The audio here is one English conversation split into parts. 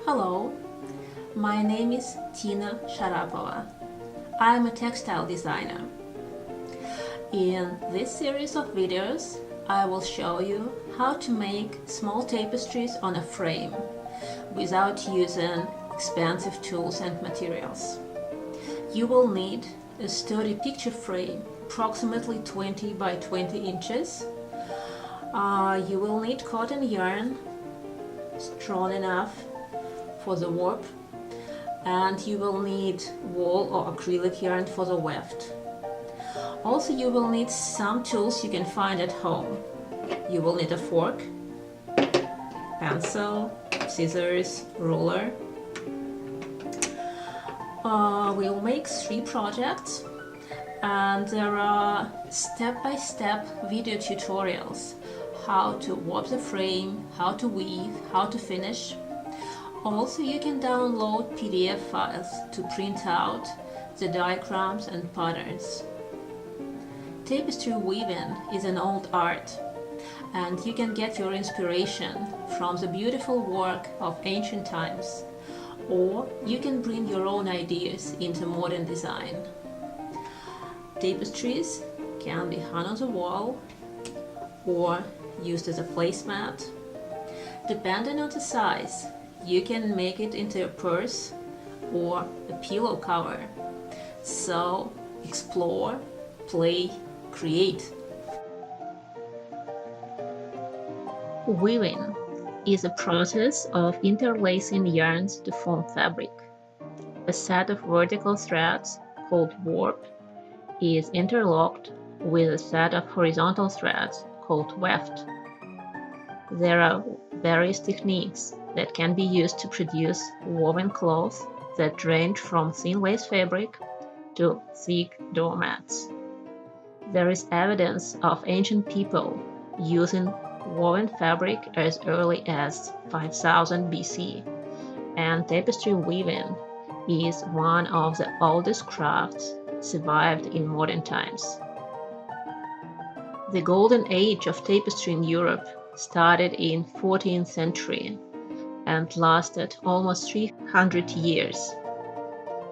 Hello, my name is Tina Sharapova. I am a textile designer. In this series of videos, I will show you how to make small tapestries on a frame without using expensive tools and materials. You will need a sturdy picture frame, approximately 20 by 20 inches. You will need cotton yarn, strong enough for the warp, and you will need wool or acrylic yarn for the weft. Also, you will need some tools you can find at home. You will need a fork, pencil, scissors, ruler. We'll make 3 projects, and there are step-by-step video tutorials how to warp the frame, how to weave, how to finish. Also, you can download PDF files to print out the diagrams and patterns. Tapestry weaving is an old art, and you can get your inspiration from the beautiful work of ancient times, or you can bring your own ideas into modern design. Tapestries can be hung on the wall or used as a placemat. Depending on the size, you can make it into a purse or a pillow cover. So explore, play, create. Weaving is a process of interlacing yarns to form fabric. A set of vertical threads, called warp, is interlocked with a set of horizontal threads, called weft. There are various techniques that can be used to produce woven cloth that range from thin lace fabric to thick doormats. There is evidence of ancient people using woven fabric as early as 5000 BC, and tapestry weaving is one of the oldest crafts survived in modern times. The golden age of tapestry in Europe started in 14th century and lasted almost 300 years.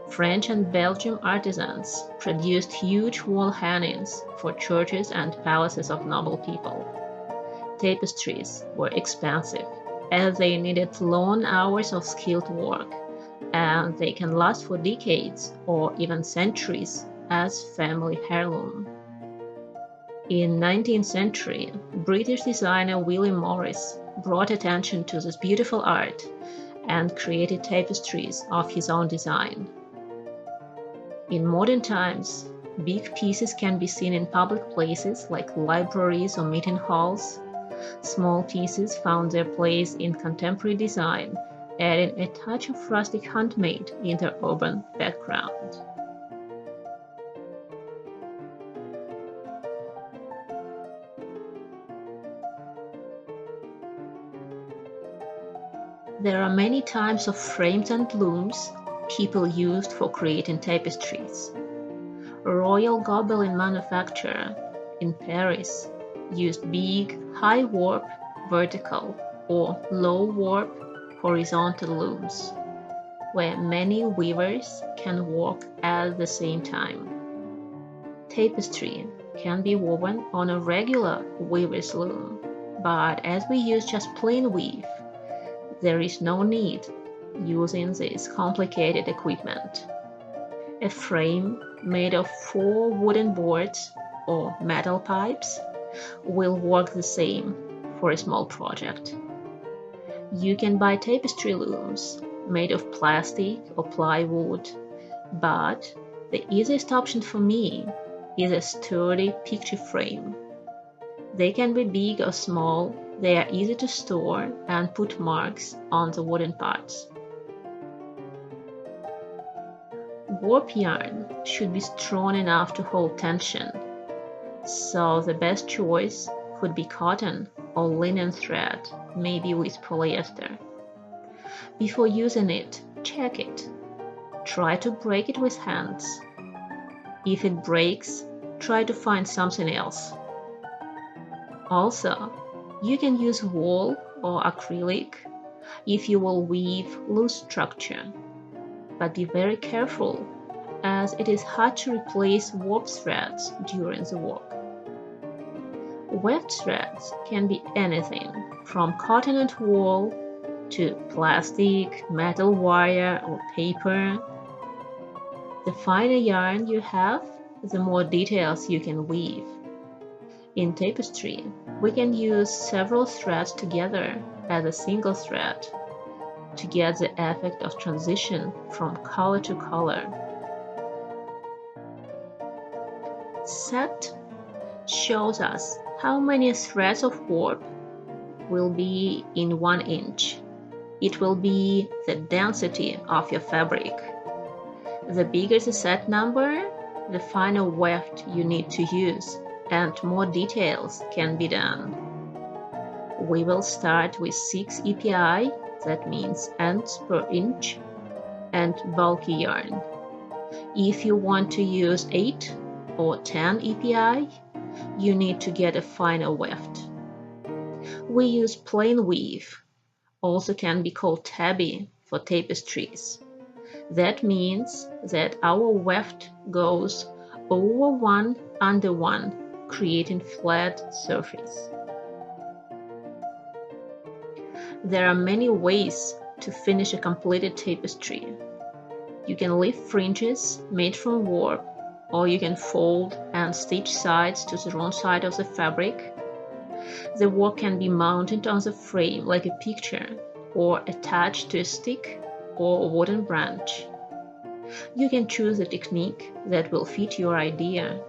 French and Belgian artisans produced huge wall hangings for churches and palaces of noble people. Tapestries were expensive as they needed long hours of skilled work, and they can last for decades or even centuries as family heirloom. In 19th century, British designer William Morris brought attention to this beautiful art and created tapestries of his own design. In modern times, big pieces can be seen in public places like libraries or meeting halls. Small pieces found their place in contemporary design, adding a touch of rustic handmade in their urban background. There are many types of frames and looms people used for creating tapestries. A royal Gobelin manufacturer in Paris used big, high warp, vertical, or low warp, horizontal looms, where many weavers can work at the same time. Tapestry can be woven on a regular weaver's loom, but as we use just plain weave, there is no need using this complicated equipment. A frame made of 4 wooden boards or metal pipes will work the same for a small project. You can buy tapestry looms made of plastic or plywood, but the easiest option for me is a sturdy picture frame. They can be big or small. They are easy to store and put marks on the wooden parts. Warp yarn should be strong enough to hold tension, so the best choice could be cotton or linen thread, maybe with polyester. Before using it, check it. Try to break it with hands. If it breaks, try to find something else. Also, you can use wool or acrylic if you will weave loose structure, but be very careful as it is hard to replace warp threads during the work. Weft threads can be anything from cotton and wool to plastic, metal wire, or paper. The finer yarn you have, the more details you can weave. In tapestry, we can use several threads together as a single thread to get the effect of transition from color to color. Set shows us how many threads of warp will be in 1 inch. It will be the density of your fabric. The bigger the set number, the finer weft you need to use, and more details can be done. We will start with 6 EPI, that means ends per inch, and bulky yarn. If you want to use 8 or 10 EPI, you need to get a finer weft. We use plain weave, also can be called tabby, for tapestries. That means that our weft goes over one, under one, creating flat surface. There are many ways to finish a completed tapestry. You can leave fringes made from warp, or you can fold and stitch sides to the wrong side of the fabric. The work can be mounted on the frame like a picture, or attached to a stick or a wooden branch. You can choose a technique that will fit your idea.